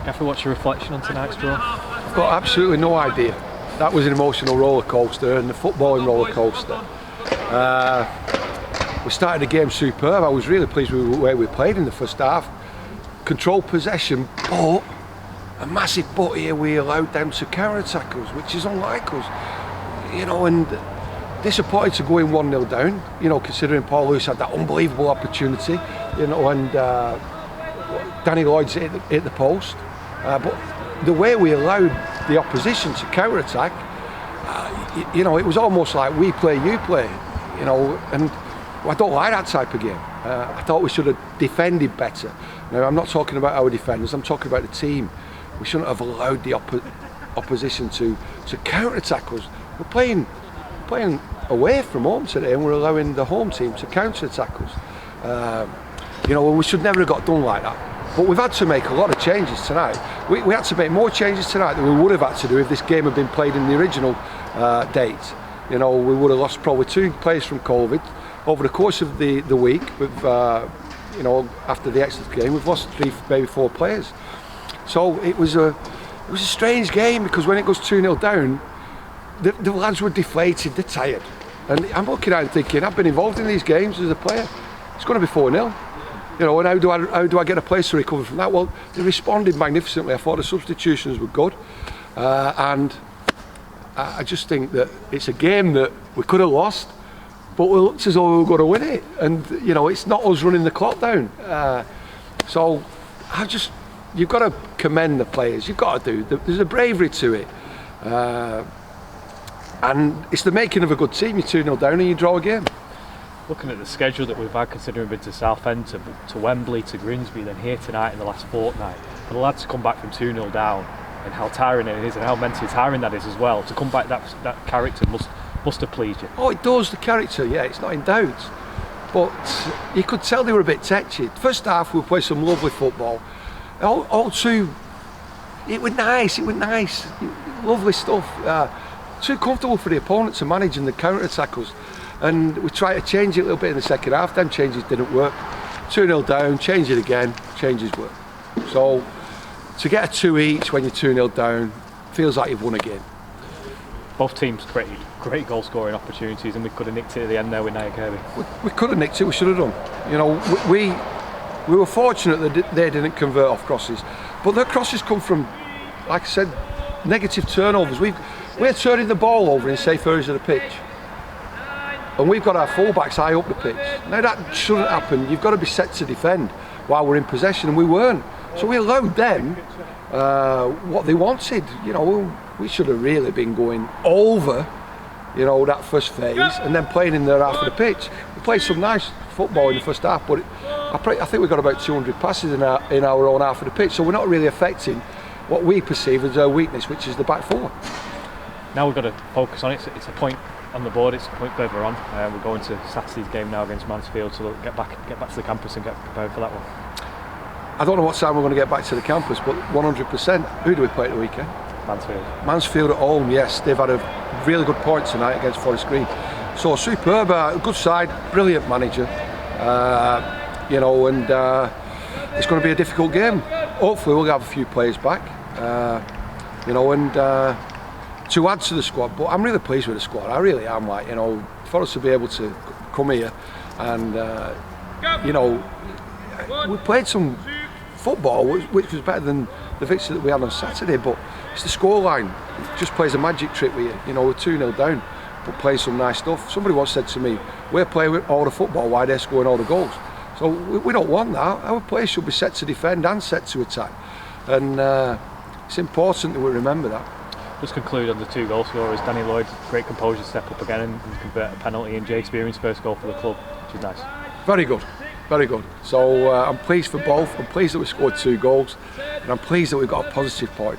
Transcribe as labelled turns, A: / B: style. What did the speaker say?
A: Gaffer, what's your reflection on tonight's draw?
B: I've got absolutely no idea. That was an emotional roller coaster and a footballing roller coaster. We started the game superb. I was really pleased with the way we played in the first half. Controlled possession, but a massive but here, we allowed them to counter-attack us, which is unlike us. And disappointed to go in 1-0 down, considering Paul Lewis had that unbelievable opportunity, and Danny Lloyd's hit the post. But the way we allowed the opposition to counter-attack, it was almost like we play, you play, and I don't like that type of game. I thought we should have defended better. Now, I'm not talking about our defenders, I'm talking about the team. We shouldn't have allowed the opposition to counter-attack us. We're playing away from home today, and we're allowing the home team to counter-attack us. We should never have got done like that. But we've had to make a lot of changes tonight. We had to make more changes tonight than we would have had to do if this game had been played in the original date. We would have lost probably 2 players from COVID. Over the course of the week, after the Exeter game, we've lost 3, maybe 4 players. So it was a strange game, because when it goes 2-0 down, the lads were deflated, they're tired. And I'm looking at it thinking, I've been involved in these games as a player. It's going to be 4-0. And how do I get a place to recover from that? Well, they responded magnificently. I thought the substitutions were good. And I just think that it's a game that we could have lost, but we looked as though we were going to win it. And, it's not us running the clock down. So you've got to commend the players. You've got to do. There's a bravery to it. And it's the making of a good team. You're 2-0 down and you draw a game.
A: Looking at the schedule that we've had, considering we've been to Southend, to Wembley, to Grimsby, then here tonight in the last fortnight, for the lads to come back from 2-0 down, and how tiring it is and how mentally tiring that is as well, to come back, that character must have pleased you.
B: Oh, it does, the character, yeah, it's not in doubt. But you could tell they were a bit tetchy. First half we played some lovely football. All too, it was nice, lovely stuff. Too comfortable for the opponent to manage in the counter-attackers. And we tried to change it a little bit in the second half, then changes didn't work. 2-0 down, change it again, changes work. So to get a 2 each when you're 2-0 down, feels like you've won a game.
A: Both teams created great goal scoring opportunities, and we could have nicked it at the end there with Nia Kirby.
B: We could have nicked it, we should have done. We were fortunate that they didn't convert off crosses. But their crosses come from, like I said, negative turnovers. We're turning the ball over in safe areas of the pitch. And we've got our full-backs high up the pitch. Now that shouldn't happen. You've got to be set to defend while we're in possession, and we weren't. So we allowed them what they wanted. We should have really been going over, that first phase, and then playing in their half of the pitch. We played some nice football in the first half, but I think we got about 200 passes in our own half of the pitch. So we're not really affecting what we perceive as our weakness, which is the back four.
A: Now we've got to focus on it. It's a point on the board, it's a point further on. We're going to Saturday's game now against Mansfield, so we'll get back to the campus and get prepared for that one.
B: I don't know what time we're going to get back to the campus, but 100%. Who do we play at the weekend? Mansfield at home, yes. They've had a really good point tonight against Forest Green. So superb, good side, brilliant manager. And it's going to be a difficult game. Hopefully we'll have a few players back. To add to the squad, but I'm really pleased with the squad. I really am. For us to be able to come here and we played some football which was better than the victory that we had on Saturday. But it's the scoreline. It just plays a magic trick with you. We're 2-0 down, but playing some nice stuff. Somebody once said to me, "We're playing all the football, why they're scoring all the goals?" So we don't want that. Our players should be set to defend and set to attack, and it's important that we remember that.
A: Just conclude on the 2 goal scorers. Danny Lloyd, great composure, step up again and convert a penalty, and Jay Spearing's first goal for the club, which is nice.
B: Very good, very good. So I'm pleased for both. I'm pleased that we scored 2 goals, and I'm pleased that we've got a positive point.